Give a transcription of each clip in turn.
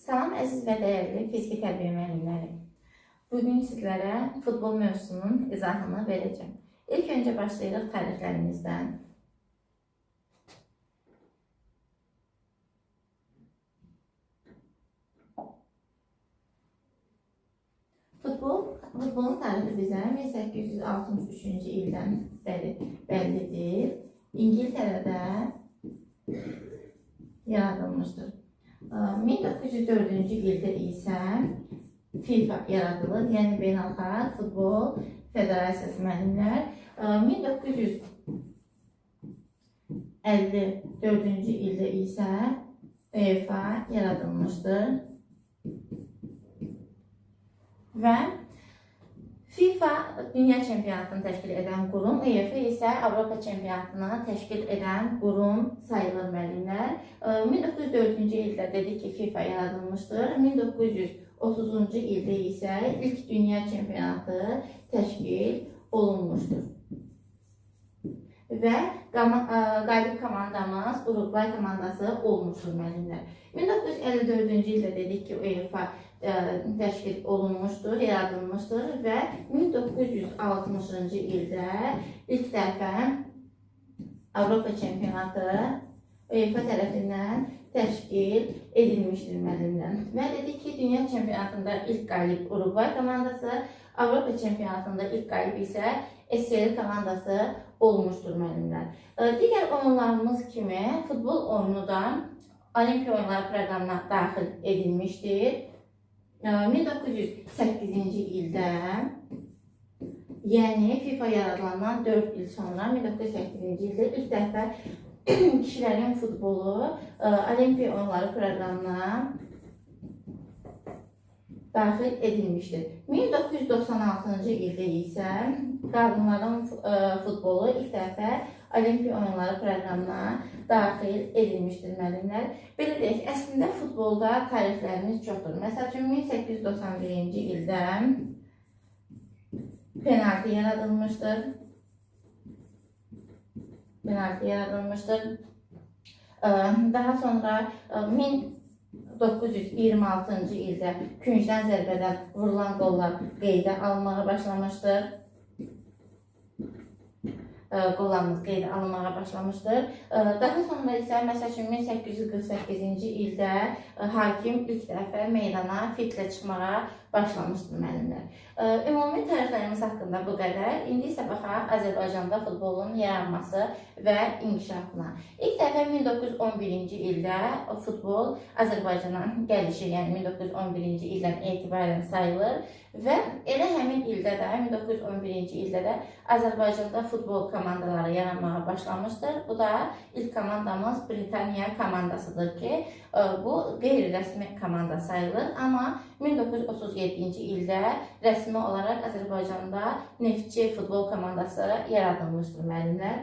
Salam əziz və dəyərli fiziki tərbiyə müəllimləri. Bugün sizlərə futbol mövzusunun izahını verəcəm. İlk öncə başlayırıq tarixlərimizdən. Futbolun tarixi bizə 1863-cü ildən bəri bəllidir. İngiltərədə yaradılmışdır. 1904-cü ildə isə FIFA yaradılır, yəni Beynəlxalq Futbol Federasiyası müəllimlər. 1954-cü ildə isə UEFA yaradılmışdır. Və FIFA dünya çempionatını təşkil edən qurum, UEFA isə Avropa çempionatını təşkil edən qurum sayılır müəllimlər. 1904-cü ildə dedik ki, FIFA yaradılmışdır. 1930-cu ildə isə ilk dünya çempionatı təşkil olunmuşdur. Və qalib komandamız Uruguay komandası olmuşdur müəllimlər. 1954-cü ildə dedik ki, UEFA təşkil olunmuşdur, yaradılmışdır və 1960-cı ildə ilk dəfə Avropa çempionatı UEFA tərəfindən təşkil edilmişdir müəllimlər. Və dedik ki, dünya çempionatında ilk qalib Uruguay komandası, Avropa çempionatında ilk qalib isə SSR komandası olmuşdur müəllimlər. Digər oyunlarımız kimi futbol oyunu da Olimpiya oyunları proqramına daxil edilmişdir. 1908-ci ildə, yəni FIFA yaradılandan 4 il sonra 1908-ci ildə ilk dəfə kişilərin futbolu Olimpiya oyunları proqramına daxil edilmişdir. 1996-cı ildə isə qadınların futbolu ilk dəfə Olimpiya oyunları proqramına daxil edilmişdir müəllimlər. Belə deyək, əslində futbolda tarixlərimiz çoxdur. Məsəl üçün 1891-ci ildə penalti yaradılmışdır. Daha sonra 1926-cı ildə küncdən zərbədən vurulan qollar qeydə alınmağa başlamışdır. Daha sonra isə məsəl üçün 1848-ci ildə hakim ilk dəfə meydana fitlə çıxmağa başlamışdır müəllimlər. Ümumi tarixlərimiz haqqında bu qədər. İndi isə baxaq Azərbaycanda futbolun yaranması və inkişafına. İlk dəfə 1911-ci ildə futbol Azərbaycana gəlişi, yəni 1911-ci ildən etibarən sayılır və elə həmin ildə də, 1911-ci ildə də Azərbaycanda futbol komandaları yaranmağa başlamışdır. Bu da ilk komandamız Britaniya komandasıdır ki, bu qeyri-rəsmi komanda sayılır. Amma 1937-ci ildə rəsmi olaraq Azərbaycanda Neftçi futbol komandası yaradılmışdır müəllimlər.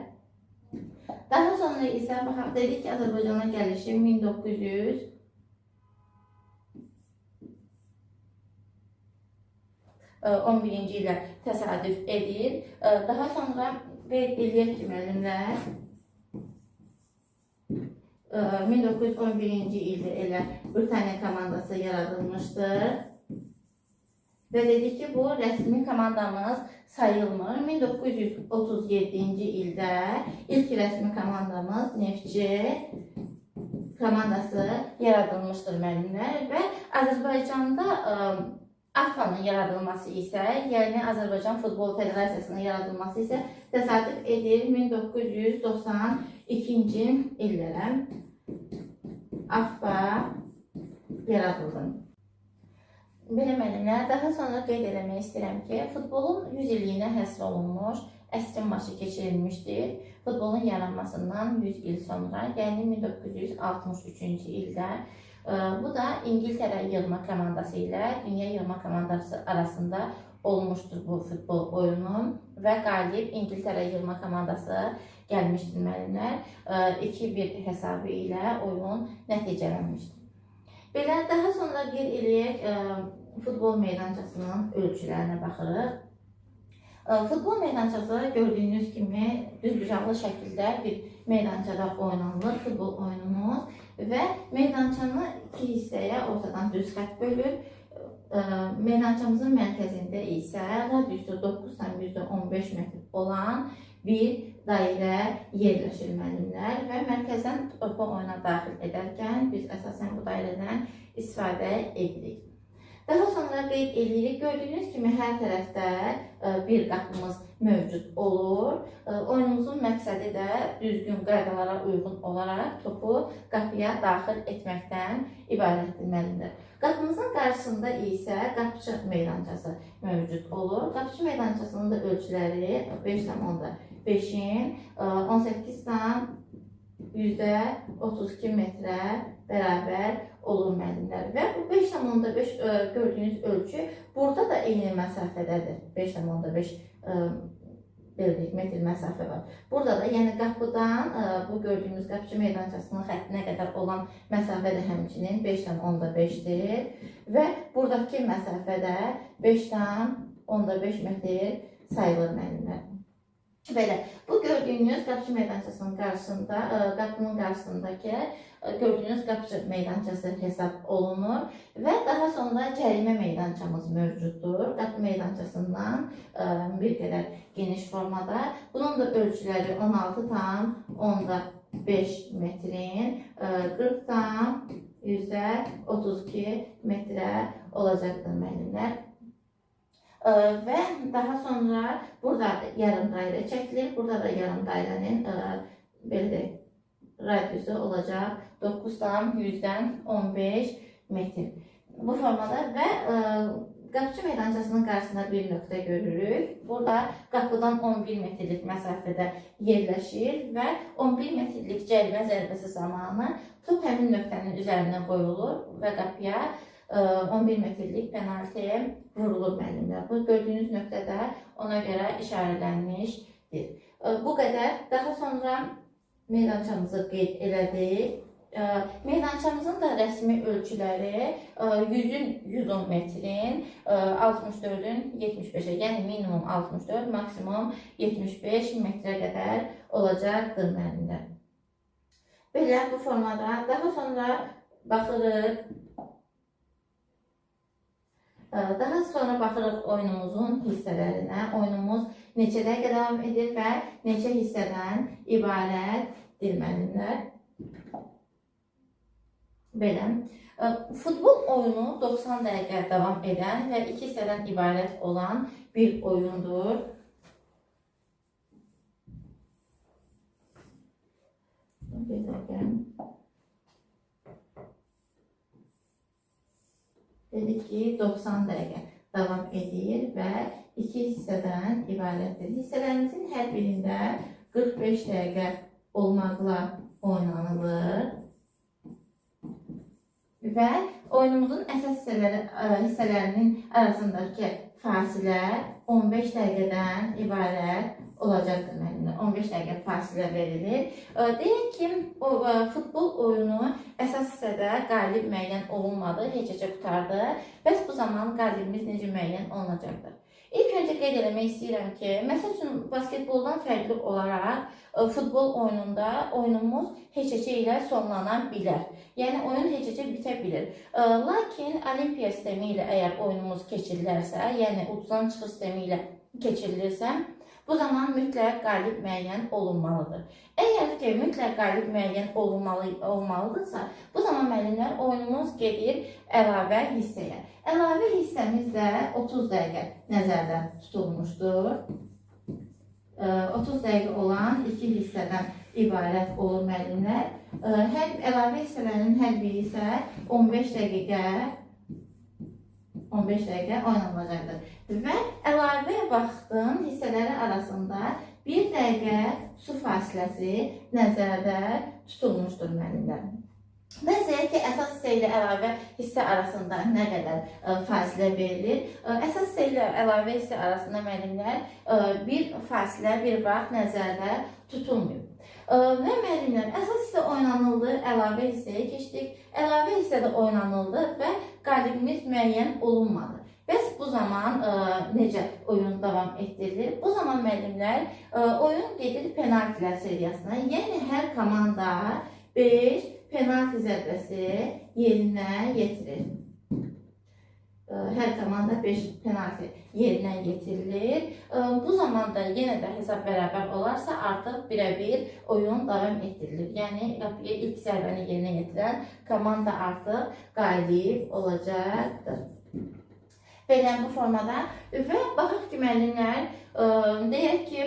Daha sonra isə baxaq, dedik ki, Azərbaycana gəlişi 1911-ci ilə təsadüf edir. Daha sonra qeyd edək ki, müəllimlər, 1911-ci ildə elə Britaniya komandası yaradılmışdır. Və dedik ki, bu rəsmi komandamız sayılmır. 1937-ci ildə ilk rəsmi komandamız Neftçi komandası yaradılmışdır müəllimlər və Azərbaycanda AFFA-nın yaradılması isə, yəni Azərbaycan Futbol Federasiyasının yaradılması isə təsadüf edir 1992-ci illərə AFFA yaradıldı. Belə müəllimlər, daha sonra qeyd eləmək istəyirəm ki, futbolun 100 illiyinə həsr olunmuş əsrin başı keçirilmişdir. Futbolun yaranmasından 100 il sonra, yəni 1963-cü ildə. Bu da İngiltərə yığma komandası ilə dünya yığma komandası arasında olmuşdur bu futbol oyunu və qalib İngiltərə yığma komandası gəlmişdir müəllimlər. 2-1 hesabı ilə oyun nəticələnmişdir. Belə, daha sonra qeyd eləyək futbol meydançasının ölçülərinə baxırıq. Futbol meydançası gördüyünüz kimi düzbucaqlı şəkildə bir meydançada oynanılır futbol oyunumuz və meydançanı iki hissəyə ortadan düz xətt bölür. Meydançamızın mərkəzində isə radiusu 9,15 metr olan bir dairə yerləşir müəllimlər və mərkəzdən topu oyuna daxil edərkən biz əsasən bu dairədən istifadə edirik. Daha sonra qeyd edirik, gördüyünüz kimi hər tərəfdə bir qapımız mövcud olur. Oyunumuzun məqsədi də düzgün qaydalara uyğun olaraq topu qapıya daxil etməkdən ibarətdir müəllimlər. Qapımızın qarşısında isə qapıçı meydançası mövcud olur. Qapıçı meydançasının da ölçüləri 5,5-in 18,32 metrə bərabər olur müəllimlər. Və bu 5,5 gördüyünüz ölçü burada da eyni məsafədədir. 5,5 metr məsafə var. Burada da yəni qapıdan bu gördüyümüz qapıçı meydançasının xəttinə qədər olan məsafə də həmçinin 5,5-dir və buradakı məsafə də 5,15 metr sayılır müəllimlər. Belə, bu gördüyünüz qapıçı meydançasının qarşısında, qapının qarşısındakı gördüyünüz qapıçı meydançası hesab olunur və daha sonra cərimə meydançamız mövcuddur. Qapı meydançasından bir qədər geniş formada. Bunun da ölçüləri 16,5 metrin 40,32 metrə olacaqdır müəllimlər. Və daha sonra burada yarım dairə çəkilir. Burada da yarım dairənin belə də radiusu olacaq 9,15 metr. Bu formada və qapıçı meydançasının qarşısında bir nöqtə görürük. Burada qapıdan 11 metrlik məsafədə yerləşir və 11 metrlik cərimə zərbəsi zamanı top həmin nöqtənin üzərinə qoyulur və qapıya 11 metrlik penalti vurulur müəllimlər. Bu gördüyünüz nöqtədə ona görə işarələnmişdir. Bu qədər. Daha sonra meydançamızı qeyd elədik. Meydançamızın da rəsmi ölçüləri 100-ün 110 metrin 64-ün 75-ə, yəni minimum 64, maksimum 75 metrə qədər olacaqdır müəllimlər. Belə bu formada. Daha sonra baxırıq. Oyunumuzun hissələrinə. Oyunumuz neçə dəqiqə davam edir və neçə hissədən ibarətdir müəllimlər. Belə. Futbol oyunu 90 dəqiqə davam edən və 2 hissədən ibarət olan bir oyundur. Bir dəqiqə. Dedik ki, 90 dəqiqə davam edir və 2 hissədən ibarətdir. Hissələrimizin hər birində 45 dəqiqə olmaqla oynanılır. Və oyunumuzun əsas hissələrinin arasındakı fasilə 15 dəqiqədən ibarət olacaqdır müəllimlər. 15 dəqiqə fasilə verilir. Deyək ki, futbol oyunu əsas hissədə qalib müəyyən olunmadı, heç-heçə qutardı. Bəs bu zaman qalibimiz necə müəyyən olunacaqdır? İlk öncə qeyd eləmək istəyirəm ki, məsəl üçün basketboldan fərqli olaraq futbol oyununda oyunumuz heç-heçə ilə sonlana bilər. Yəni oyun heç-heçə bitə bilir. Lakin olimpiya sistemi ilə əgər oyunumuz keçirilərsə, yəni udulan çıxış sistemi ilə keçirilirsə, bu zaman mütləq qalib müəyyən olunmalıdır. Əgər ki, mütləq qalib müəyyən olmalıdırsa, bu zaman müəllimlər oyunumuz gedir əlavə hissəyə. Əlavə hissəmizdə 30 dəqiqə nəzərdə tutulmuşdur. 30 dəqiqə olan 2 hissədən ibarət olur müəllimlər. Əlavə hissələrin hər biri isə 15 dəqiqə oynanılacaqdır. Və əlavə vaxtın hissələri arasında 1 dəqiqə su fasiləsi nəzərdə tutulmuşdur müəllimlər. Məsələn ki, əsas hissə ilə əlavə hissə arasında nə qədər fasilə verilir? Əsas hissə ilə əlavə hissə arasında müəllimlər bir fasilə, bir vaxt nəzərdə tutulmuyor. Və müəllimlər, əsas hissə oynanıldı, əlavə hissəyə keçdik. Əlavə hissədə oynanıldı və qalibimiz müəyyən olunmadı. Bəs bu zaman necə oyun davam etdirilir? Bu zaman müəllimlər oyun gedir penaltilər seriyasına. Yəni hər komanda 5 penalti zərbəsi yerinə yetirir. Hər komanda 5 penalti yerinə yetirilir. Bu zamanda yenə də hesab bərabər olarsa artıq birə-bir oyun davam etdirilir. Yəni ilk zərbəni yerinə yetirən komanda artıq qalib olacaqdır. Belə bu formada və baxaq ki, müəllimlər, deyək ki,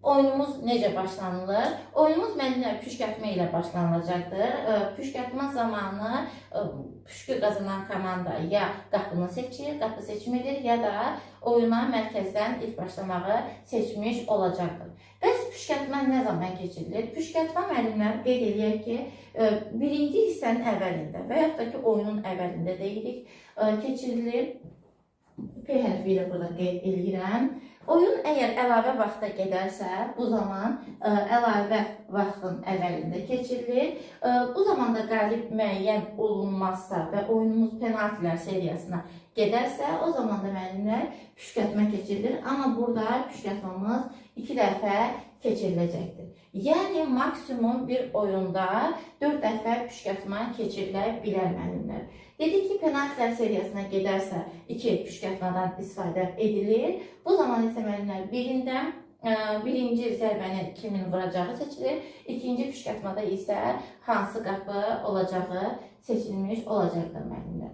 oyunumuz necə başlanılır? Oyunumuz müəllimlər püşkətmə ilə başlanılacaqdır. Püşkətmə zamanı püşkü qazanan komanda ya qapını seçir, qapı seçmidir, ya da oyuna mərkəzdən ilk başlamağı seçmiş olacaqdır. Bəs püşkətmə nə zaman keçirilir? Püşkətmə müəllimlər qeyd eləyək ki, birinci hissənin əvvəlində və yaxud da ki, oyunun əvvəlində deyirik, keçirilir. P hərfi ilə burada qeyd eləyirəm. Oyun əgər əlavə vaxta gedərsə, bu zaman əlavə vaxtın əvvəlində keçirilir. Bu zamanda qalib müəyyən olunmazsa və oyunumuz penaltilər seriyasına gedərsə, o zaman da müəllimlər püşkətmə keçirilir. Amma burada püşkətmamız 2 dəfə keçiriləcəkdir. Yəni, maksimum bir oyunda 4 dəfə püşkətmə keçirilə bilər müəllimlər. Dedik ki, penaltilər seriyasına gedərsə 2 püşkətmədən istifadə edilir. Bu zaman isə müəllimlər birindən birinci zərbəni kimin vuracağı seçilir. İkinci püşkətmədə isə hansı qapı olacağı seçilmiş olacaqdır müəllimlər.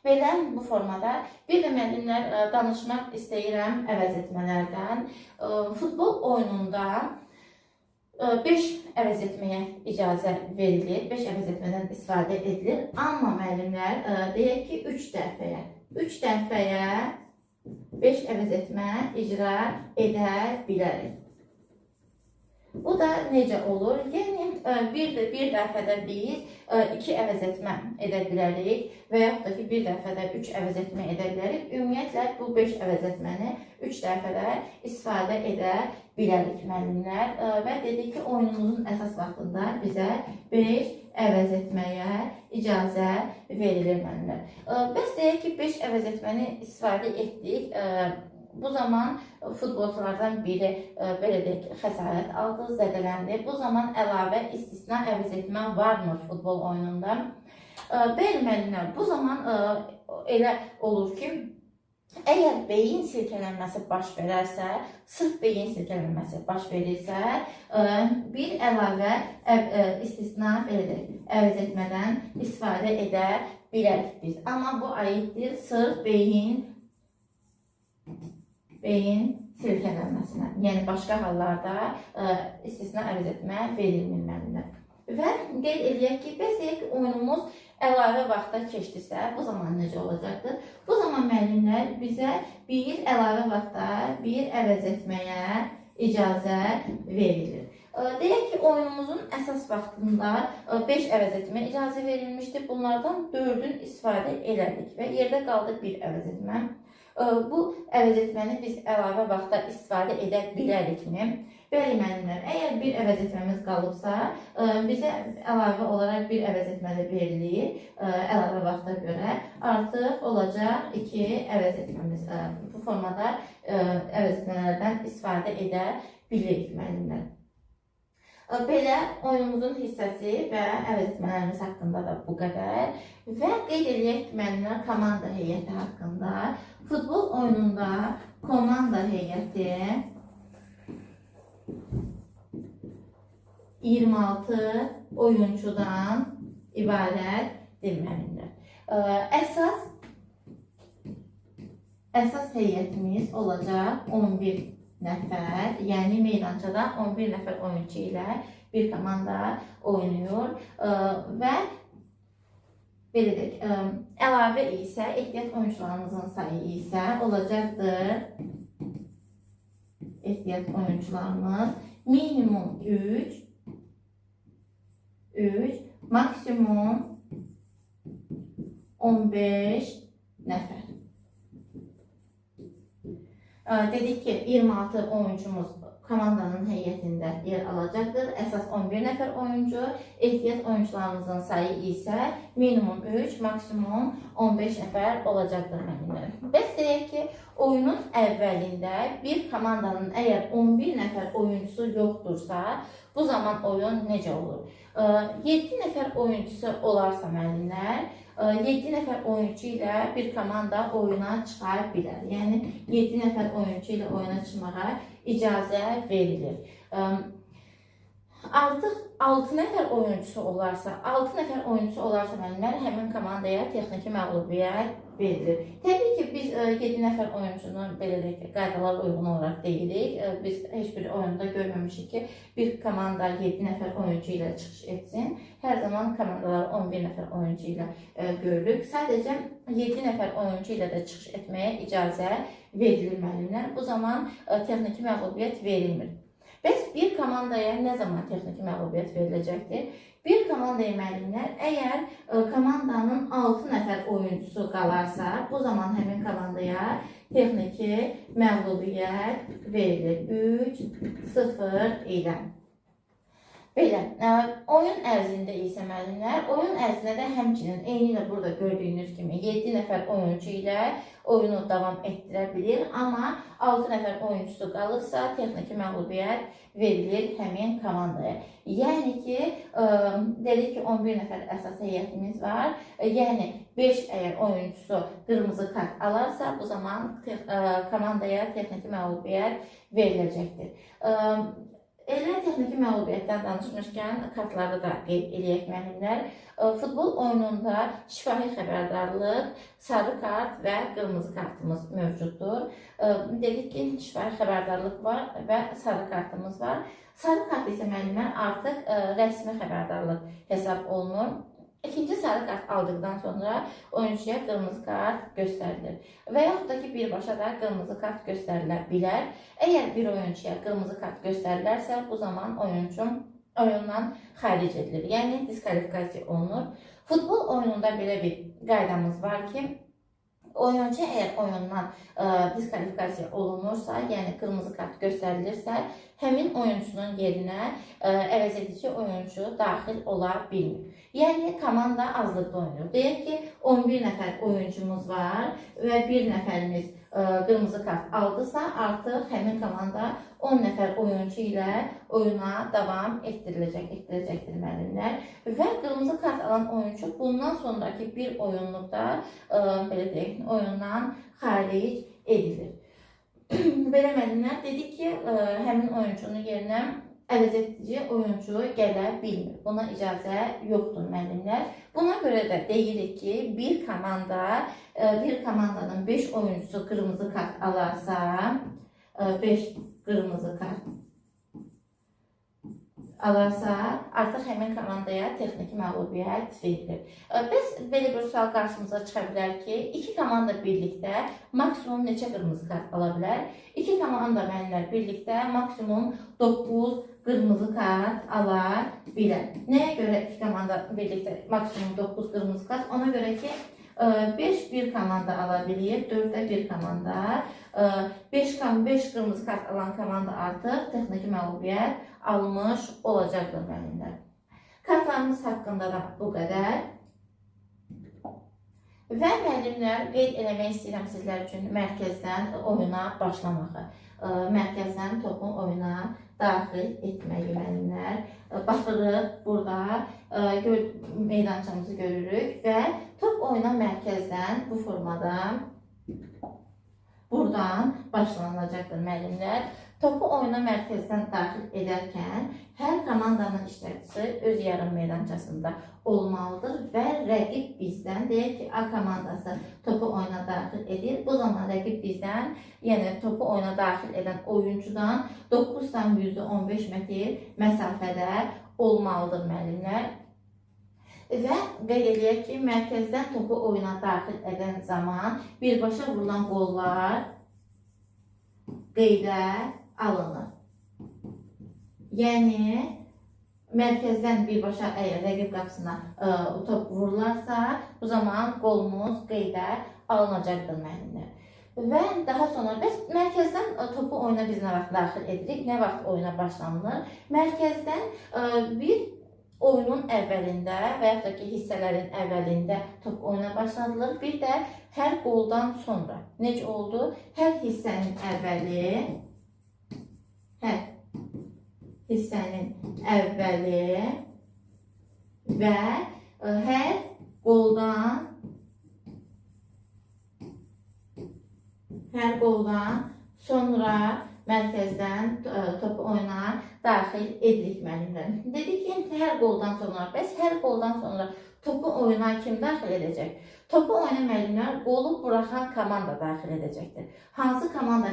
Belə bu formada bir də müəllimlər danışmaq istəyirəm əvəz etmələrdən. Futbol oyununda 5 əvəz etməyə icazə verilir, 5 əvəz etmədən istifadə edilir. Amma müəllimlər deyək ki, 3 dəfəyə 5 əvəz etmə icra edə bilərik. Bu da necə olur? Yəni, bir dəfədə biz 2 əvəz etmə edə bilərik və yaxud da ki, bir dəfədə 3 əvəz etmə edə bilərik. Ümumiyyətlə, bu 5 əvəz etməni 3 dəfədə istifadə edə bilərik müəllimlər. Və dedik ki, oyunumuzun əsas vaxtında bizə 5 əvəz etməyə icazə verilir müəllimlər. Bəs deyək ki, 5 əvəz etməni istifadə etdik. Bu zaman futbolçulardan biri belə deyək, xəsarət aldı, zədələndi. Bu zaman əlavə istisna əvəz etmə varmı futbol oyununda? Bəli müəllimlər, bu zaman elə olur ki, əgər beyin silkələnməsi baş verərsə, sırf beyin silkələnməsi baş verirsə, bir əlavə istisna əvəz etmədən istifadə edə bilərik biz. Amma bu aiddir sırf beyin silkələnməsinə. Yəni, başqa hallarda istisna əvəz etmə verilmir müəllimlər. Və qeyd eləyək ki, bəs deyək ki, oyunumuz əlavə vaxta keçdirsə, bu zaman necə olacaqdır? Bu zaman müəllimlər bizə bir əlavə vaxta bir əvəz etməyə icazə verilir. Deyək ki, oyunumuzun əsas vaxtında 5 əvəz etmə icazə verilmişdir. Bunlardan 4-ün istifadə elədik və yerdə qaldı bir əvəz etmə. Bu əvəz etməni biz əlavə vaxtda istifadə edə bilərikmi? Bəli müəllimlər, əgər bir əvəz etməmiz qalıbsa, bizə əlavə olaraq bir əvəz etmədə verilir əlavə vaxta görə. Artıq olacaq 2 əvəz etməmiz. Bu formada əvəz etmələrdən istifadə edə bilirik müəllimlər. Belə oyunumuzun hissəsi və əvəz etmələrimiz haqqında da bu qədər. Və qeyd eləyək ki, müəllimlər komanda heyəti haqqında. Futbol oyununda komanda heyəti 26 oyuncudan ibarətdir müəllimlər. Əsas heyətimiz olacaq 11 nəfər, yəni meydançada 11 nəfər oyuncu ilə bir komanda oynayır və belə deyək, əlavə isə ehtiyat oyuncularımızın sayı isə olacaqdır. Ehtiyat oyuncularımız minimum 3, maksimum 15 nəfər. Dedik ki, 26 oyuncumuz komandanın heyətində yer alacaqdır. Əsas 11 nəfər oyuncu, ehtiyat oyuncularımızın sayı isə minimum 3, maksimum 15 nəfər olacaqdır müəllimlər. Bəs deyək ki, oyunun əvvəlində bir komandanın əgər 11 nəfər oyuncusu yoxdursa, bu zaman oyun necə olur? 7 nəfər oyuncusu olarsa müəllimlər, 7 nəfər oyuncu ilə bir komanda oyuna çıxa bilər. Yəni 7 nəfər oyuncu ilə oyuna çıxmağa icazə verilir. Artıq 6 nəfər oyuncusu olarsa, müəllimlər həmin komandaya texniki məğlubiyyət verilir. Təbii ki, biz 7 nəfər oyuncunu belə deyək ki, qaydalara uyğun olaraq deyirik. Biz heç bir oyunda görməmişik ki, bir komanda 7 nəfər oyuncu ilə çıxış etsin. Hər zaman komandalar 11 nəfər oyuncu ilə görülür. Sadəcə 7 nəfər oyuncu ilə də çıxış etməyə icazə verilir müəllimlər. Bu zaman texniki məğlubiyyət verilmir. Bəs bir komandaya nə zaman texniki məğlubiyyət veriləcəkdir? Bir komandaya müəllimlər, əgər komandanın 6 nəfər oyuncusu qalarsa, bu zaman həmin komandaya texniki məğlubiyyət verilir 3-0 ilə. Belə, oyun ərzində isə müəllimlər, oyun ərzində də həmçinin eyni ilə burada gördüyünüz kimi 7 nəfər oyuncu ilə oyunu davam etdirə bilir, amma 6 nəfər oyuncusu qalırsa, texniki məğlubiyyət verilir həmin komandaya. Yəni ki, dedik ki, 11 nəfər əsas heyətimiz var. Yəni 5 əgər oyuncusu qırmızı kart alarsa, bu zaman komandaya texniki məğlubiyyət veriləcəkdir. Elə texniki məğlubiyyətdən danışmışkən kartları da qeyd eləyək müəllimlər. Futbol oyununda şifahi xəbərdarlıq, sarı kart və qırmızı kartımız mövcuddur. Dedik ki, şifahi xəbərdarlıq var və sarı kartımız var. Sarı kart isə müəllimlər artıq rəsmi xəbərdarlıq hesab olunur. İkinci sarı kart aldıqdan sonra oyuncuya qırmızı kart göstərilir. Və yaxud da ki, birbaşa da qırmızı kart göstərilə bilər. Əgər bir oyuncuya qırmızı kart göstərilərsə, bu zaman oyuncu oyundan xaric edilir. Yəni, diskvalifikasiya olunur. Futbol oyununda belə bir qaydamız var ki, oyuncu əgər oyundan diskvalifikasiya olunursa, yəni qırmızı kart göstərilirsə, həmin oyuncunun yerinə əvəz edici oyuncu daxil ola bilmir. Yəni, komanda azlıqda oynayır. Deyək ki, 11 nəfər oyuncumuz var və bir nəfərimiz qırmızı kart aldısa, artıq həmin komanda 10 nəfər oyuncu ilə oyuna davam etdiriləcəkdir müəllimlər. Və qırmızı kart alan oyuncu bundan sonraki bir oyunluqda belə deyək, oyundan xaric edilir. Belə müəllimlər dedik ki, həmin oyuncunun yerinə əvəz edici oyuncu gələ bilmir. Buna icazə yoxdur müəllimlər. Buna görə də deyirik ki, bir komandanın 5 oyuncusu qırmızı kart alarsa, 5 qırmızı kart alarsa, artıq həmin komandaya texniki məğlubiyyət verilir. Biz belə bir sual qarşımıza çıxa bilər ki, iki komanda birlikdə maksimum neçə qırmızı kart ala bilər? İki komanda müəllimlər birlikdə maksimum 9 qırmızı kart ala bilər. Nəyə görə iki komanda birlikdə maksimum 9 qırmızı kart? Ona görə ki, 5 bir komanda ala bilir, 4-də bir komanda. 5 qırmızı kart alan komanda artıq texniki məğlubiyyət almış olacaqdır müəllimlər. Kartlarımız haqqında da bu qədər. Və müəllimlər, qeyd eləmək istəyirəm sizlər üçün mərkəzdən oyuna başlamağı. Mərkəzdən topun oyuna daxil etməyi müəllimlər. Baxırıq, burada meydançamızı görürük və top oyuna mərkəzdən bu formada buradan başlanılacaqdır müəllimlər. Topu oyuna mərkəzdən daxil edərkən hər komandanın iştirakçısı öz yarım meydançasında olmalıdır və rəqib bizdən, deyək ki, A komandası topu oyuna daxil edir. Bu zaman rəqib bizdən, yəni topu oyuna daxil edən oyuncudan 9,15 metr məsafədə olmalıdır müəllimlər. Və qeyd eləyək ki, mərkəzdən topu oyuna daxil edən zaman birbaşa vurulan qollar qeydə alınır. Yəni, mərkəzdən birbaşa əgər rəqib qapısına top vurularsa, bu zaman qolumuz qeydə alınacaqdır müəllimlər. Və daha sonra biz mərkəzdən topu oyuna biz nə vaxt daxil edirik, nə vaxt oyuna başlanılır? Mərkəzdən bir oyunun əvvəlində və yaxud da ki, hissələrin əvvəlində top oyuna başlanılır. Bir də hər qoldan sonra. Necə oldu? Hər hissənin əvvəli və hər qoldan sonra mərkəzdən topu oyuna daxil edirik müəllimlər. Dedik ki, hər qoldan sonra, bəs hər qoldan sonra topu oyuna kim daxil edəcək? Topu oyuna müəllimlər qolu buraxan komanda daxil edəcəkdir. Hansı komanda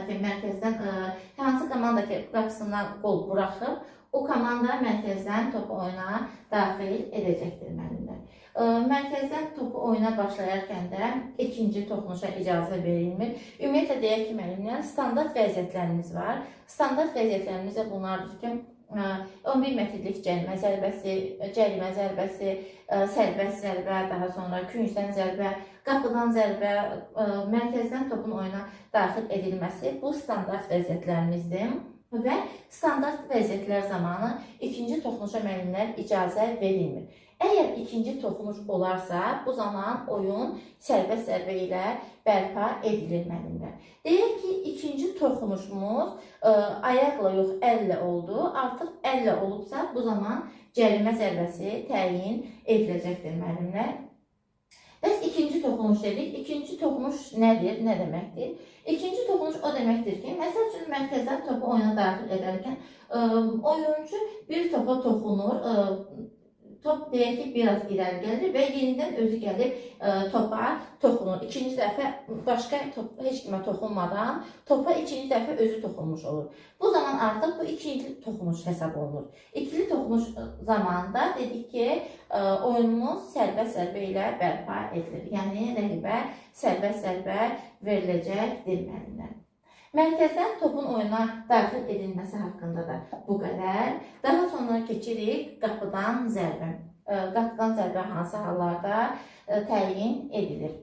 ki, qapısından qol buraxıb, o komanda mərkəzdən topu oyuna daxil edəcəkdir müəllimlər. Mərkəzdən topu oyuna başlayarkən də ikinci toxunuşa icazə verilmir. Ümumiyyətlə deyək ki, müəllimlər, standart vəziyyətlərimiz var. Standart vəziyyətlərimiz də bunlardır ki, 11 metrlik cərimə zərbəsi, sərbəst zərbə, daha sonra küncdən zərbə, qapıdan zərbə, mərkəzdən topun oyuna daxil edilməsi bu standart vəziyyətlərimizdir. Və standart vəziyyətlər zamanı ikinci toxunuşa müəllimlər icazə verilmir. Əgər ikinci toxunuş olarsa, bu zaman oyun sərbəst zərbə ilə bərpa edilir müəllimlər. Deyək ki, ikinci toxunuşumuz ayaqla yox, əllə oldu. Artıq əllə olubsa, bu zaman cərimə zərbəsi təyin ediləcəkdir müəllimlər. Bəs ikinci toxunuş dedik. İkinci toxunuş nədir, nə deməkdir? İkinci toxunuş o deməkdir ki, məsəl üçün mərkəzdən topu oyuna daxil edərkən oyuncu bir topa toxunur, top deyək ki, biraz irəli gəlir və yenidən özü gəlib topa toxunur. İkinci dəfə başqa heç kimə toxunmadan topa ikinci dəfə özü toxunmuş olur. Bu zaman artıq bu ikinci toxunuş hesab olunur. İkili toxunuş zamanında dedik ki, oyunumuz sərbəst zərbə ilə bərpa edilir. Yəni, rəqibə sərbəst zərbə veriləcəkdir müəllimlər. Mərkəzdən topun oyuna daxil edilməsi haqqında da bu qədər. Daha sonra keçirik qapıdan zərbə. Qapıdan zərbə hansı hallarda təyin edilir?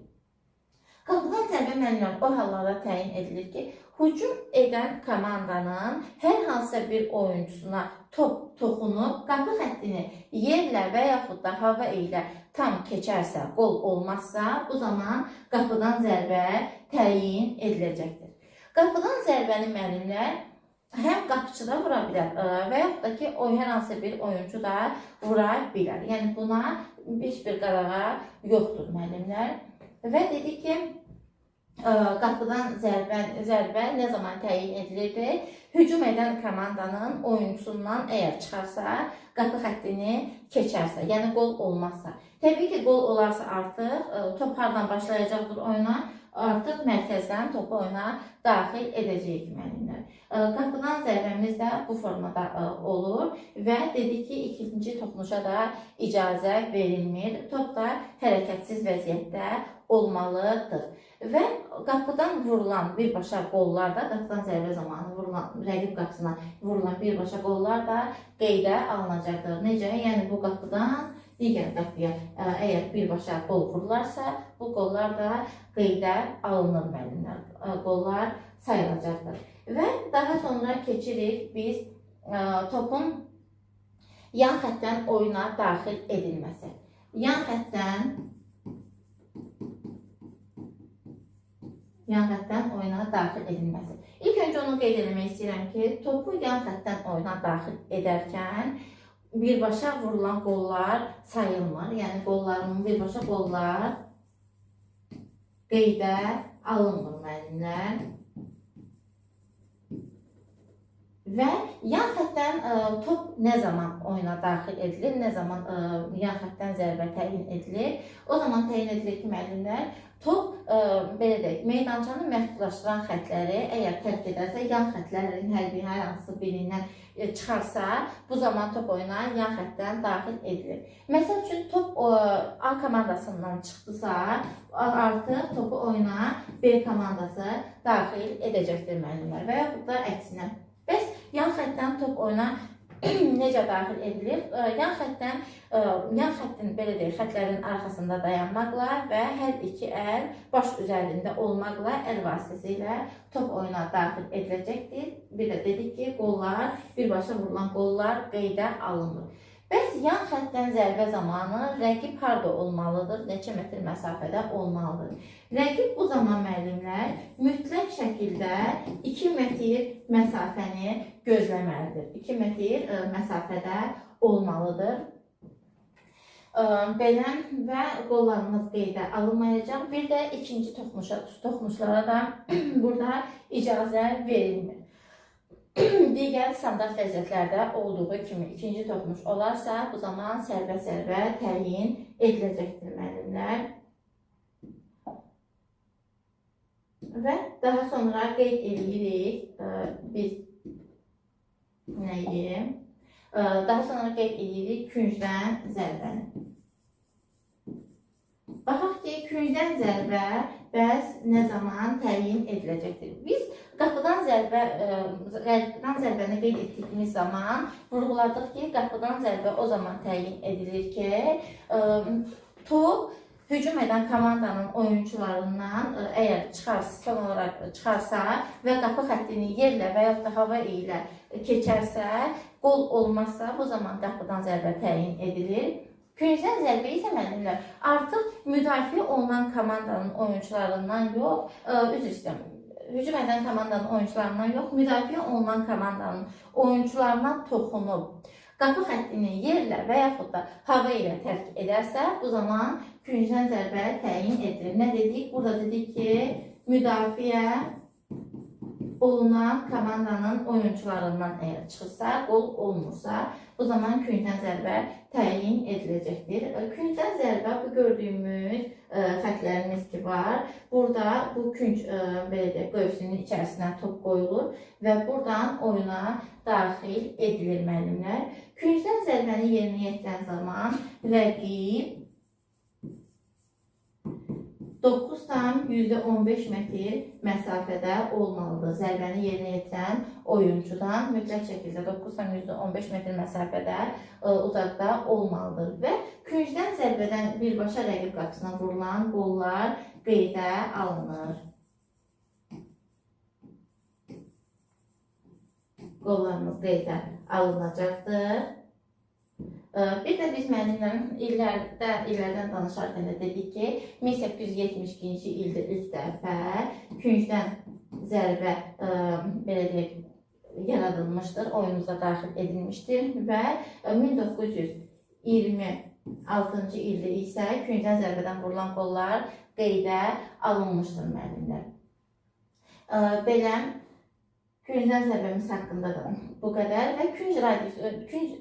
Qapıdan zərbə müəllimlər o hallarda təyin edilir ki, hücum edən komandanın hər hansısa bir oyuncusuna top toxunub, qapı xəttini yerlə və yaxud da hava ilə tam keçərsə, qol olmazsa, bu zaman qapıdan zərbə təyin ediləcəkdir. Qapıdan zərbəni müəllimlər həm qapıcı da vura bilər və yaxud da ki, hər hansı bir oyuncu da vura bilər. Yəni, buna heç bir qadağa yoxdur müəllimlər. Və dedik ki, qapıdan zərbə nə zaman təyin edilirdi? Hücum edən komandanın oyuncusundan əgər çıxarsa, qapı xəttini keçərsə, yəni qol olmazsa. Təbii ki, qol olarsa artıq top hardan başlayacaqdır oyuna? Artıq mərkəzdən topu oyuna daxil edəcəyik müəllimlər. Qapıdan zərbəmiz də bu formada olur və dedik ki, ikinci toxunuşa da icazə verilmir. Top da hərəkətsiz vəziyyətdə olmalıdır. Və qapıdan vurulan birbaşa qollar da, qapıdan zərbə zamanı vurulan, rəqib qapısına vurulan birbaşa qollar da qeydə alınacaqdır. Necə? Yəni, bu qapıdan digər qapıya əgər birbaşa qol vurularsa, bu qollar da qeydə alınır müəllimlər. Qollar sayılacaqdır. Və daha sonra keçirik biz topun yan xəttdən oyuna daxil edilməsi. Yan xəttdən oyuna daxil edilməsi. İlk öncə onu qeyd etmək istəyirəm ki, topu yan xəttdən oyuna daxil edərkən birbaşa vurulan qollar sayılmır. Yəni, birbaşa qollar qeydə alınmır müəllimlər. Və yan xəttdən top nə zaman oyuna daxil edilir, nə zaman yan xəttdən zərbə təyin edilir? O zaman təyin edilir ki, müəllimlər, top, belə deyək, meydançanı məhdudlaşdıran xətləri əgər tərk edərsə, yan xətlərin hər hansı birindən çıxarsa, bu zaman top oyuna yan xəttdən daxil edilir. Məsəl üçün, top A komandasından çıxdısa, artıq topu oyuna B komandası daxil edəcəkdir müəllimlər və yaxud da əksinə. Bəs yan xəttdən top oyuna necə daxil edilir? Yan xəttin, belə deyək, xətlərin arxasında dayanmaqla və hər iki əl baş üzərində olmaqla əl vasitəsilə top oyuna daxil ediləcəkdir. Bir də dedik ki, qollar, birbaşa vurulan qollar qeydə alınmır. Bəs yan xəttdən zərbə zamanı rəqib harada olmalıdır, neçə metr məsafədə olmalıdır? Rəqib bu zaman müəllimlər mütləq şəkildə 2 metr məsafəni gözləməlidir. 2 metr məsafədə olmalıdır. Belə və qollarımız qeydə alınmayacaq. Bir də ikinci toxunuşlara da burada icazə verilmir. Digər standart vəziyyətlərdə olduğu kimi ikinci toxunuş olarsa, bu zaman sərbə təyin ediləcəkdir müəllimlər. Və daha sonra qeyd edirik biz nəyi? Daha sonra qeyd edirik küncdən zərbəni. Baxaq ki, küncdən zərbə bəs nə zaman təyin ediləcəkdir? Biz qapıdan zərbəni qeyd etdiyimiz zaman vurğuladıq ki, qapıdan zərbə o zaman təyin edilir ki, top hücum edən komandanın oyuncularından əgər son olaraq çıxarsa və qapı xəttini yerlə və yaxud da hava ilə keçərsə, qol olmazsa, bu zaman qapıdan zərbə təyin edilir. Küncdən zərbə isə müəllimlər artıq müdafiə olunan komandanın oyuncularından yox, üzr istəyirəm, hücum edən komandanın oyuncularından yox, müdafiə olunan komandanın oyuncularına toxunub qapı xəttini yerlə və yaxud da hava ilə tərk edərsə, bu zaman küncdən zərbə təyin edilir. Nə dedik? Burada dedik ki, müdafiə olunan komandanın oyuncularından əgər çıxırsa, qol olmursa, bu zaman küncdən zərbə təyin ediləcəkdir. Küncdən zərbə bu gördüyümüz xətlərimiz ki var. Burada bu künc qövsünün içərisindən top qoyulur və buradan oyuna daxil edilir müəllimlər. Küncdən zərbəni yerinə yetirən zaman rəqib 9,15 metr məsafədə olmalıdır. Zərbəni yerinə yetirən oyuncudan mütləq şəkildə 9,15 metr məsafədə uzaqda olmalıdır və küncdən zərbədən birbaşa rəqib qapısına vurulan qollar qeydə alınır. Qollarımız qeydə alınacaqdır. Bir də biz müəllimlərin illərdən danışarkən də dedik ki, 1872-ci ildə ilk dəfə küncdən zərbə belə deyək, yaradılmışdır, oyunumuza daxil edilmişdir və 1926-cı ildə isə küncdən zərbədən vurulan qollar qeydə alınmışdır müəllimlər. Belə küncdən zərbəmiz haqqında da bu qədər və künc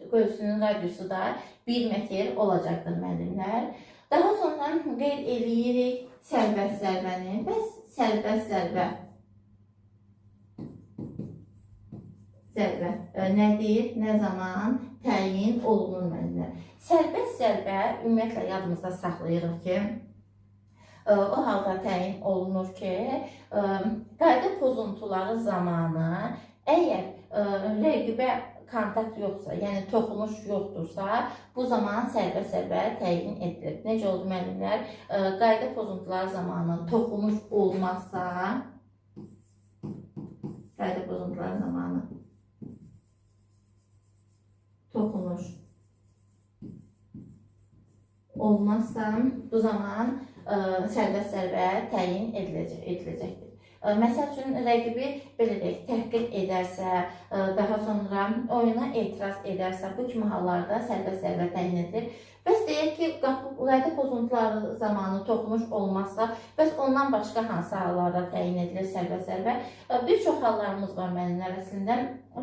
qövsünün radiusu da 1 metr olacaqdır müəllimlər. Daha sonra qeyd edirik sərbəst zərbəni. Bəs sərbəst zərbə nədir? Nə zaman təyin olunur müəllimlər? Sərbəst zərbə ümumiyyətlə yadımızda saxlayırıq ki, o halda təyin olunur ki, qayda pozuntuları zamanı əgər rəqibə kontakt yoxsa, yəni toxunuş yoxdursa, bu zaman sərbəst zərbə təyin edilir. Necə oldu müəllimlər? Qayda pozuntuları zamanı toxunuş olmazsa, qayda pozuntuları zamanı toxunuş olmazsa, bu zaman sərbəst zərbə təyin ediləcəkdir. Məsəl üçün, rəqibi belə deyək, təhqir edərsə, daha sonra oyuna etiraz edərsə, bu kimi hallarda sərbəst zərbə təyin edilir. Bəs deyək ki, qayda pozuntuları zamanı toxunuş olmazsa, bəs ondan başqa hansı hallarda təyin edilir sərbəst zərbə? Bir çox hallarımız var müəllimlər əslində.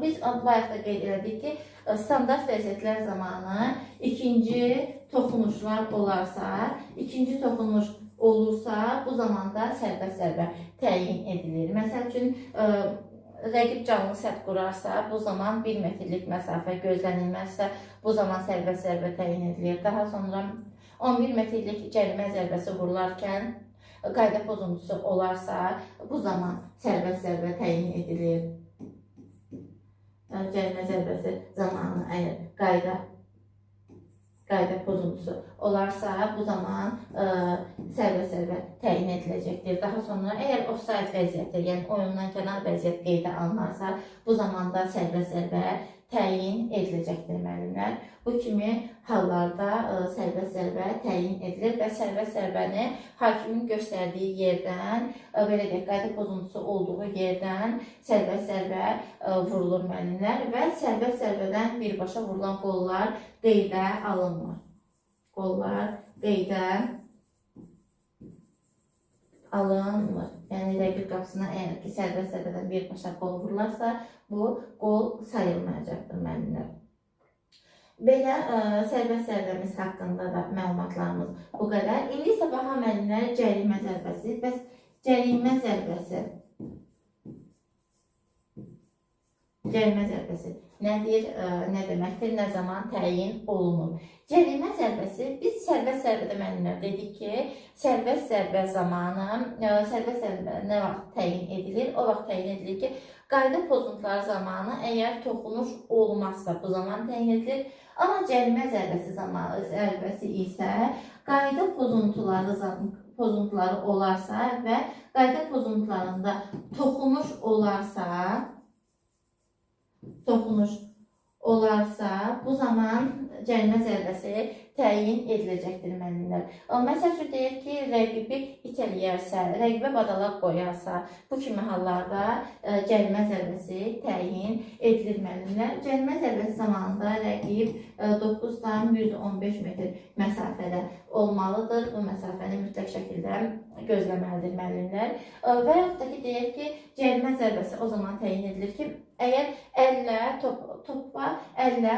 Biz bayaq da qeyd elədik ki, standart vəziyyətlər zamanı ikinci toxunuşlar olarsa, ikinci toxunuş olursa, bu zamanda sərbəst zərbə təyin edilir. Məsəl üçün, rəqib canlı sədd qurarsa, bu zaman 1 metrlik məsafə gözlənilməzsə, bu zaman sərbəst zərbə təyin edilir. Daha sonra 11 metrlik cərimə zərbəsi vurularkən qayda pozuntusu olarsa, bu zaman sərbəst zərbə təyin edilir. Cərimə zərbəsi zamanı əgər qayda pozuntusu olarsa, bu zaman sərbəst zərbə təyin ediləcəkdir. Daha sonra, əgər ofsayd vəziyyəti, yəni oyundan kənar vəziyyət qeydə alınarsa, bu zaman da sərbəst zərbə təyin ediləcəkdir müəllimlər. Bu kimi hallarda sərbəst zərbə təyin edilir və sərbəst zərbəni hakimin göstərdiyi yerdən, belə deyək, qayda pozuntusu olduğu yerdən sərbəst zərbə vurulur müəllimlər və sərbəst zərbədən birbaşa vurulan qollar qeydə alınmır. qollar qeydə alınmır. Yəni rəqib qapısına əgər ki, sərbəst zərbədən birbaşa qol vurularsa, bu qol sayılmayacaqdır müəllimlər. Belə sərbəst zərbəmiz haqqında da məlumatlarımız bu qədər. İndi isə baxa müəllimlər cərimə zərbəsi. Bəs cərimə zərbəsi nədir, nə deməkdir, nə zaman təyin olunur? Cərimə zərbəsi, biz sərbəst zərbədə müəllimlər dedik ki, sərbəst zərbə zamanı, sərbəst zərbə nə vaxt təyin edilir? O vaxt təyin edilir ki, qayda pozuntuları zamanı əgər toxunuş olmazsa bu zaman təyin edilir. Amma cərimə zərbəsi isə qayda pozuntuları olarsa və qayda pozuntularında toxunuş olarsa, bu zaman cərimə zərbəsi təyin ediləcəkdir müəllimlər. Məsəl üçün deyək ki, rəqibi itələyərsə, rəqibə badalaq qoyarsa, bu kimi hallarda cərimə zərbəsi təyin edilir müəllimlər. Cərimə zərbəsi zamanında rəqib 9,115 metr məsafədə olmalıdır. Bu məsafəni mütləq şəkildə gözləməlidir müəllimlər. Və yaxud da ki, deyək ki, cərimə zərbəsi o zaman təyin edilir ki, əgər əllə, topa əllə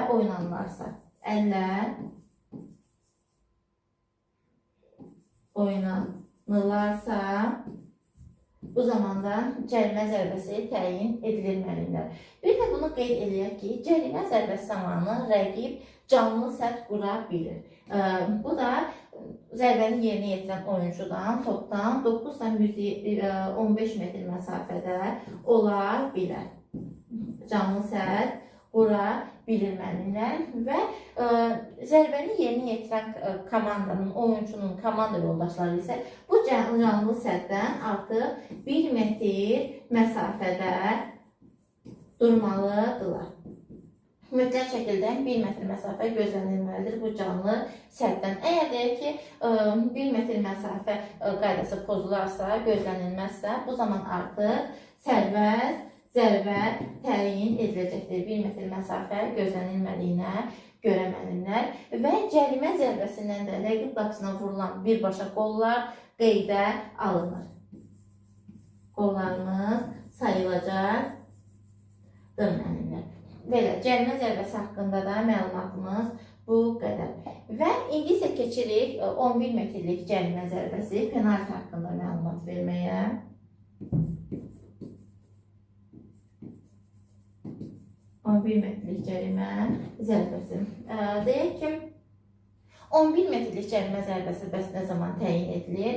oynanırlarsa, bu zamanda cərimə zərbəsi təyin edilir müəllimlər. Bir də bunu qeyd edək ki, cərimə zərbəsi zamanı rəqib canlı sərt qura bilir. Bu da zərbəni yerinə yetirən oyuncudan topdan 9,115 metr məsafədə ola bilər. Canlı sərt qura bilir müəllimlər və zərbəni yerinə yetirən komandanın, oyuncunun komanda yoldaşları isə bu canlı sətdən artıq 1 metr məsafədə durmalıdırlar. Mütləq şəkildə 1 metr məsafə gözlənilməlidir bu canlı sətdən. Əgər deyək ki, 1 metr məsafə qaydası pozularsa, gözlənilməzsə, bu zaman artıq sərbəst zərbə təyin ediləcəkdir. 1 metr məsafə gözlənilmədiyinə görə müəllimlər və cərimə zərbəsindən də rəqib qapısına vurulan birbaşa qollar qeydə alınır. Qollarımız sayılacaqdır müəllimlər. Belə, cərimə zərbəsi haqqında da məlumatımız bu qədər. Və indi isə keçirik 11 metrlik cərimə zərbəsi, penalti haqqında məlumat verməyə. 11 metrlik cərimə zərbəsi. Deyək ki, 11 metrlik cərimə zərbəsi bəs nə zaman təyin edilir?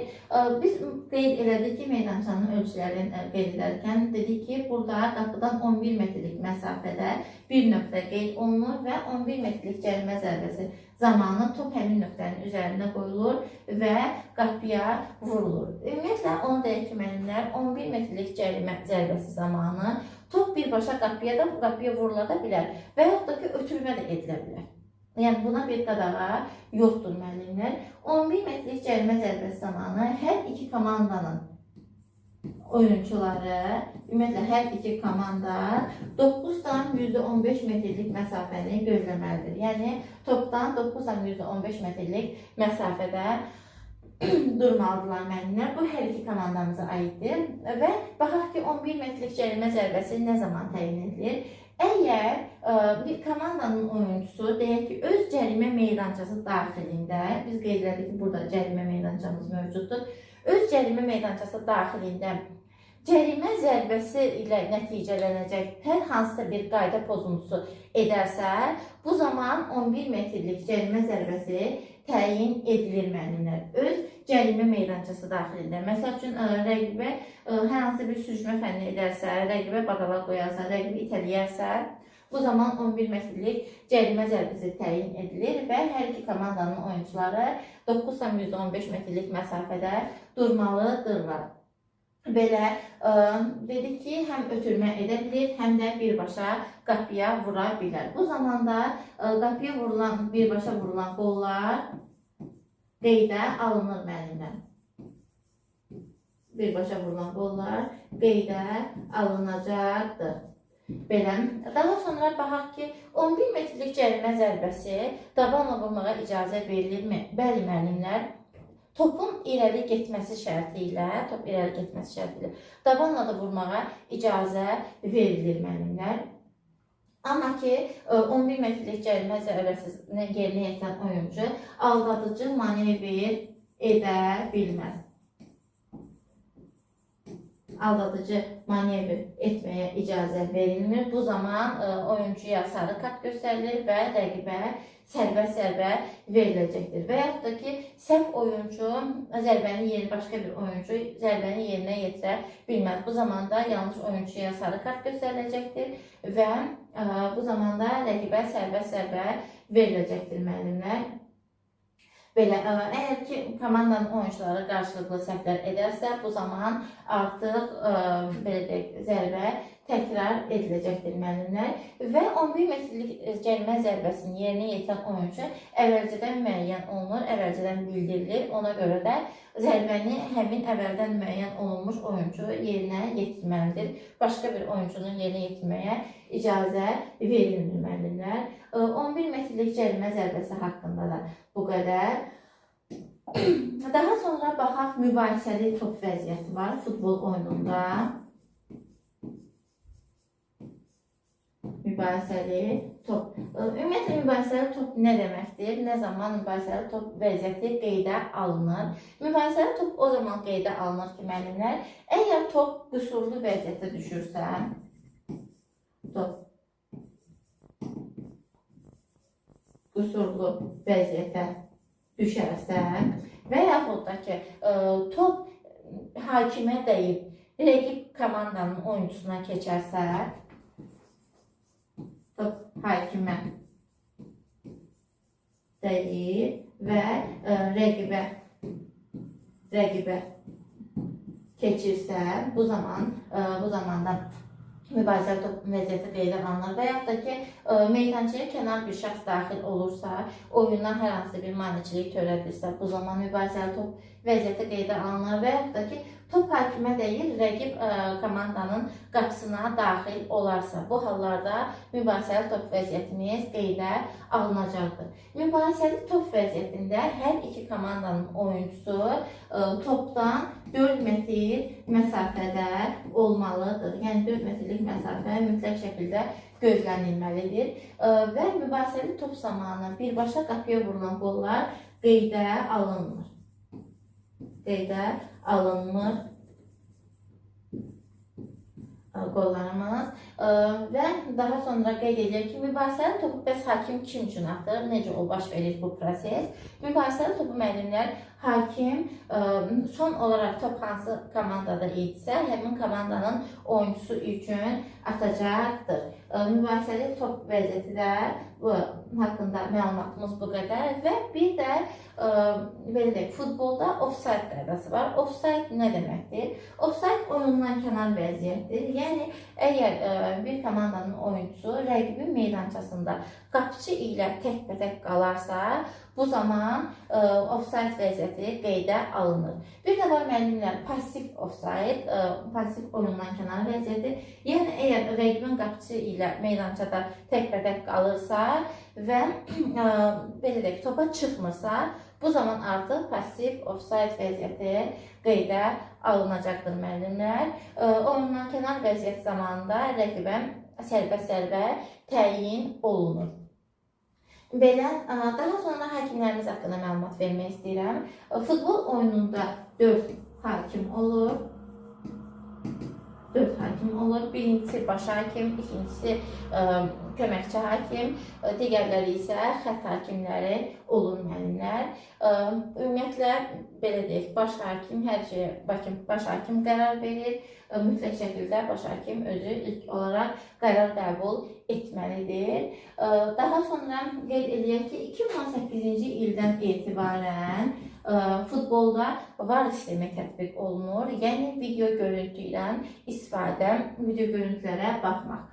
Biz qeyd elədik ki, meydançanın ölçülərini qeyd edərkən dedik ki, burada qapıdan 11 metrlik məsafədə bir nöqtə qeyd olunur və 11 metrlik cərimə zərbəsi zamanı top həmin nöqtənin üzərinə qoyulur və qapıya vurulur. Ümumiyyətlə, onu deyək ki, müəllimlər, 11 metrlik cərimə zərbəsi zamanı top birbaşa qapıya vurula da bilər və yaxud da ki, ötürmə də edilə bilər. Yəni, buna bir qadağa yoxdur müəllimlər. 11 metrlik cərimə zərbəsi zamanı hər iki komandanın oyuncuları, ümumiyyətlə hər iki komanda 9,15 metrlik məsafəni gözləməlidir. Yəni, topdan 9,15 metrlik məsafədə durmalıdırlar müəllimlər. Bu hər iki komandamıza aiddir və baxaq ki, 11 metrlik cərimə zərbəsi nə zaman təyin edilir? Əgər bir komandanın oyuncusu deyək ki, öz cərimə meydançası daxilində, biz qeyd edirik ki, burada cərimə meydançamız mövcuddur, öz cərimə meydançası daxilində cərimə zərbəsi ilə nəticələnəcək hər hansısa bir qayda pozuntusu edərsə, bu zaman 11 metrlik cərimə zərbəsi təyin edilir müəllimlər. Öz cərimə meydançası daxilində. Məsəl üçün, rəqibə hər hansı bir sürüşmə fənni edərsə, rəqibə badala qoyarsa, rəqibi itələyərsə, bu zaman 11 metrlik cərimə zərbəsi təyin edilir və hər iki komandanın oyuncuları 9,15 metrlik məsafədə durmalıdırlar. Belə dedik ki, həm ötürmə edə bilir, həm də birbaşa qapıya vura bilər. Bu zamanda qapıya birbaşa vurulan qollar qeydə alınır müəllimlər. Birbaşa vurulan qollar qeydə alınacaqdır. Belə. Daha sonra baxaq ki, 11 metrlik cərimə zərbəsi dabanla vurmağa icazə verilirmi? Bəli, müəllimlər. Topun irəli getməsi şərti ilə, dabanla da vurmağa icazə verilir, müəllimlər. Amma ki, 11 metrlik cərimə zərbəsini yerinə yetirən oyuncu aldadıcı manevr edə bilməz. Aldadıcı manevr etməyə icazə verilmir. Bu zaman oyuncuya sarı kart göstərilir və rəqibə sərbəst zərbə veriləcəkdir. Və yaxud da ki, səhv oyuncu başqa bir oyuncu zərbəni yerinə yetirə bilməz. Bu zamanda yanlış oyuncuya sarı kart göstəriləcəkdir və bu zamanda rəqibə sərbəst zərbə veriləcəkdir, müəllimlər. Belə, əgər ki, komandanın oyuncuları qarşılıqlı səhvlər edərsə, bu zaman artıq zərbə təkrar ediləcəkdir, müəllimlər. Və 11 metrlik cərimə zərbəsini yerinə yetirən oyuncu əvvəlcədən müəyyən olunur, əvvəlcədən bildirilir. Ona görə də zərbəni həmin əvvəldən müəyyən olunmuş oyuncu yerinə yetirməlidir. Başqa bir oyuncunun yerinə yetirməyə icazə verilmir, müəllimlər. 11 metrlik cərimə zərbəsi haqqında da bu qədər. Daha sonra baxaq, mübahisəli top vəziyyəti var futbol oyununda. Mübahisəli top. Ümumiyyətlə, mübahisəli top nə deməkdir? Nə zaman mübahisəli top vəziyyəti qeydə alınır? Mübahisəli top o zaman qeydə alınır ki, müəllimlər, əgər top qüsurlu vəziyyətə düşürsə, qüsurlu vəziyyətə düşərsə və yaxud da ki, top hakimə dəyib rəqib komandanın oyuncusuna keçərsə, top hakimə dəyib və rəqibə keçirsə, bu zamanda mübahisəli top vəziyyəti qeydə alınır və yaxud da ki, meydançaya kənar bir şəxs daxil olursa, oyundan hər hansı bir maneçilik törədirsə, bu zaman mübahisəli top vəziyyəti qeydə alınır və yaxud da ki, top hakimə deyil, rəqib komandanın qapısına daxil olarsa, bu hallarda mübahisəli top vəziyyətimiz qeydə alınacaqdır. Mübahisəli top vəziyyətində hər iki komandanın oyuncusu topdan 4 metr məsafədə olmalıdır. Yəni 4 metrlik məsafə mütləq şəkildə gözlənilməlidir. Və mübahisəli top zamanı birbaşa qapıya vurulan qollar qeydə alınmır. Qollarımız və daha sonra qeyd edək ki, mübahisəli topu bəs hakim kim üçün atır? Necə o baş verir bu proses? Mübahisəli topu müəllimlər hakim son olaraq top hansı komandada idisə, həmin komandanın oyuncusu üçün atacaqdır. Mübahisəli top vəziyyəti də bu haqqında məlumatımız bu qədər və bir də belə deyək, futbolda offside qaydası var. Offside nə deməkdir? Offside oyundan kənar vəziyyətdir. Yəni, əgər bir komandanın oyuncusu rəqibin meydançasında qapıcı ilə təkbətək qalarsa, bu zaman offside vəziyyəti qeydə alınır. Bir də var müəllimlər, passiv offside, passiv oyundan kənar vəziyyəti. Yəni, əgər rəqibin qapıcı ilə meydançada təkbətək qalırsa və belə deyək, topa çıxmırsa, bu zaman artıq passiv offside vəziyyəti qeydə alınacaqdır müəllimlər. Oyundan kənar vəziyyət zamanında rəqibə sərbəst zərbə təyin olunur. Belə, daha sonra hakimlərimiz haqqında məlumat vermək istəyirəm. Futbol oyununda 4 hakim olur. Birincisi baş hakim, ikincisi köməkçi hakim, digərləri isə xətt hakimləri olur müəllimlər. Ümumiyyətlə, belə deyək, baş hakim hər şeyə baş hakim qərar verir. Mütləq şəkildə baş hakim özü ilk olaraq qərar qəbul etməlidir. Daha sonra qeyd edək ki, 2018-ci ildən etibarən futbolda VAR sistemi tətbiq olunur. Yəni, video görüntüdən istifadə, video görüntülərə baxmaq.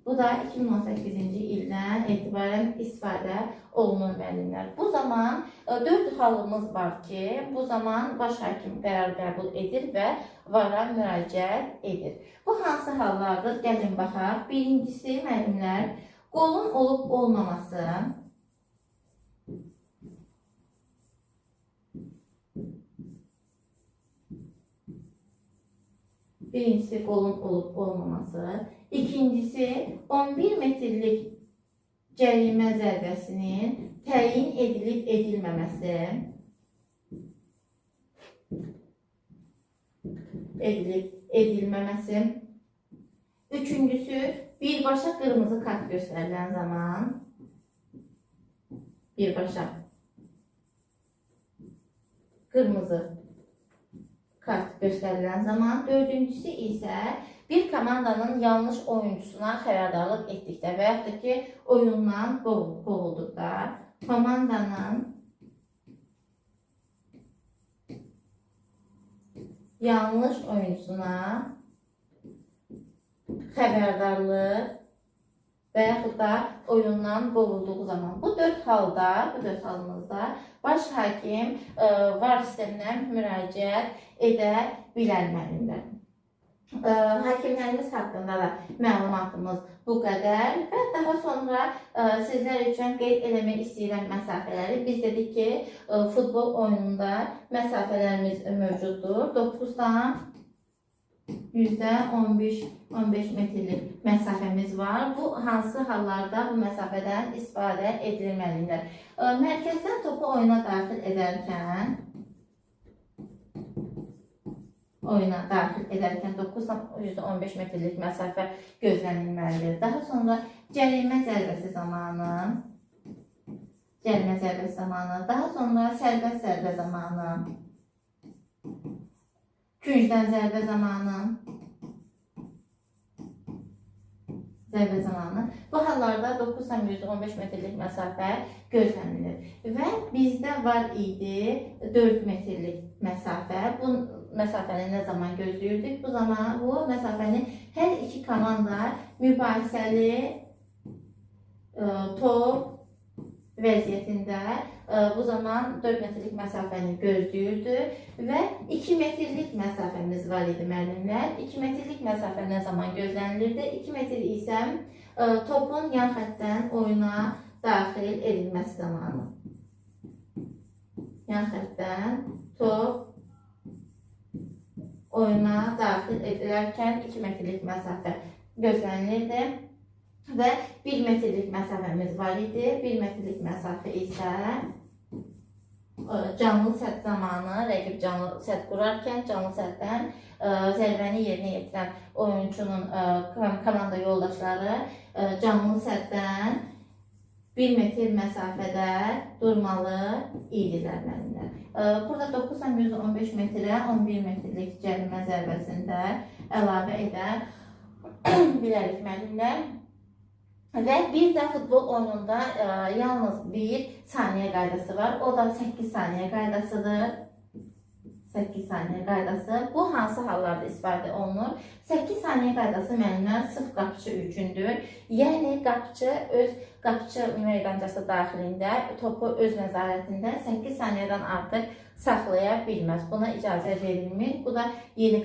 Bu da 2018-ci ildən etibarən istifadə olunur müəllimlər. Bu zaman 4 halımız var ki, bu zaman baş hakim qərar qəbul edir və vara müraciət edir. Bu hansı hallardır? Gəlin baxaq. Birincisi müəllimlər, qolun olub olmaması. Birincisi qolun olub olmaması. İkincisi 11 metrlik cərimə zərbəsinin təyin edilib edilməməsi. Edilməməsi. Üçüncüsü birbaşa qırmızı kart göstərilən zaman. Birbaşa qırmızı kart göstərilən zaman. Dördüncüsü isə bir komandanın yanlış oyuncusuna xəbərdarlıq etdikdə və yaxud da ki, oyundan qovulduqda komandanın yanlış oyuncusuna xəbərdarlıq və yaxud da oyundan qovulduğu zaman. Bu dörd halımızda baş hakim VAR sisteminə müraciət edə bilər müəllimlər. Hakimlərimiz haqqında da məlumatımız bu qədər və daha sonra sizlər üçün qeyd eləmək istəyirəm məsafələri. Biz dedik ki, futbol oyununda məsafələrimiz mövcuddur. 9-dan %15 metrlik məsafəmiz var. Bu hansı hallarda bu məsafədən istifadə edilir müəllimlər? Mərkəzdən topu oyuna daxil edərkən 9-15 metrlik məsafə gözlənilməlidir. Daha sonra cərimə zərbəsi zamanı, daha sonra sərbəst zərbə zamanı, küncdən zərbə zamanı. Bu hallarda 9-15 metrlik məsafə gözlənilir. Və bizdə var idi 4 metrlik məsafə. Bu məsafəni nə zaman gözləyirdik? Bu məsafəni hər iki komanda mübahisəli top vəziyyətində bu zaman 4 metrlik məsafəni gözləyirdi və 2 metrlik məsafəmiz var idi müəllimlər. 2 metrlik məsafə nə zaman gözlənilirdi? 2 metr isə topun yan xəttdən oyuna daxil edilməsi zamanı. Yan xəttdən top oyuna daxil edilərkən 2 metrlik məsafə gözlənilirdi və 1 metrlik məsafəmiz var idi. 1 metrlik məsafə isə canlı sədd zamanı, rəqib canlı sədd qurarkən canlı sədddən zərbəni yerinə yetirən oyuncunun komanda yoldaşları canlı sədddən 1 metr məsafədə durmalı idilər müəllimlər. Burada 9-15 metrə 11 metrlik cərimə zərbəsində əlavə edə bilərik müəllimlər. Və bir də futbol oyununda yalnız 1 saniyə qaydası var. O da 8 saniyə qaydasıdır. 8 saniyə qaydası. Bu hansı hallarda istifadə olunur? 8 saniyə qaydası müəllimlər sırf qapıcı üçündür. Yəni qapıcı meydancası daxilində topu öz nəzarətində 8 saniyədən artıq saxlaya bilməz. Buna icazə verilmir. Bu da yeni